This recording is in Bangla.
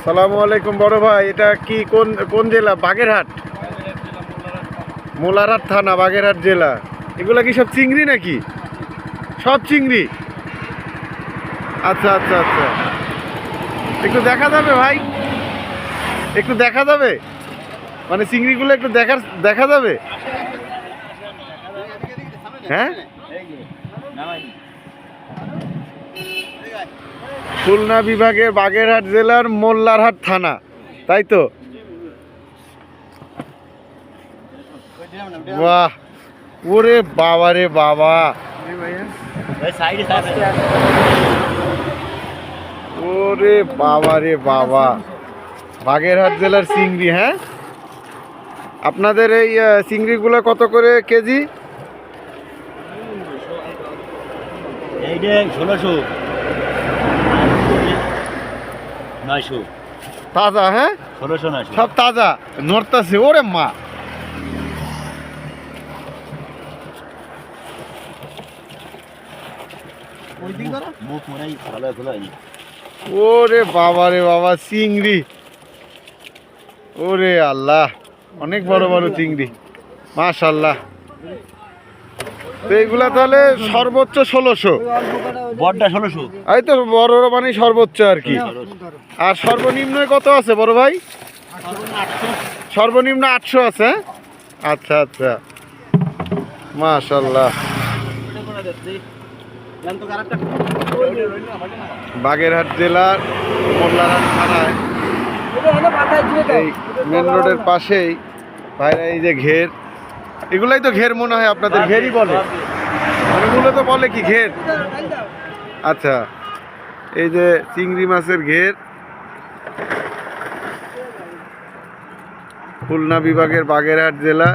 সালামু আলাইকুম বড় ভাই, এটা কি কোন কোন জেলা? বাগেরহাট, মোলারহাট থানা, বাগেরহাট জেলা। এগুলা কি সব চিংড়ি নাকি? সব চিংড়ি? আচ্ছা আচ্ছা আচ্ছা, একটু দেখা যাবে ভাই? একটু দেখা যাবে মানে চিংড়িগুলো একটু দেখা যাবে? হ্যাঁ, খুলনা বিভাগের বাগেরহাট জেলার মোল্লারহাট থানা, তাই তো? বাহ, ওরে বাবা রে বাবা, ওরে বাবা রে বাবা, বাগেরহাট জেলার চিংড়ি। হ্যাঁ, আপনাদের এই চিংড়িগুলো কত করে কেজি? এইটা 1600, 900। তাজা? হ্যাঁ, 1600, 900 সব তাজা নড়তাছে। ওরে মা, মুখ মরাই ভালো ভালো হয়নি। ওরে বাবা রে বাবা, চিংড়ি, ওরে আল্লাহ, অনেক বড় বড় চিংড়ি, মাশাল্লাহ। তো এইগুলা তাহলে সর্বোচ্চ 1600? বড়টা 1600। এই তো বড় মানে সর্বোচ্চ আর কি। আর সর্বনিম্ন কত আছে বড় ভাই? সর্বনিম্ন 800 আছে। আচ্ছা আচ্ছা, মাশাল্লাহ। বাগেরহাট জেলার মোল্লারহাট থানায় এই মেন রোডের পাশেই ভাইরা এই যে ঘের, এগুলাই তো ঘের মনে হয় আপনাদের? ঘেরই বলে মানে, মূলত বলে কি ঘের? আচ্ছা, এই যে চিংড়ি মাছের ঘের, খুলনা বিভাগের বাগেরহাট জেলা।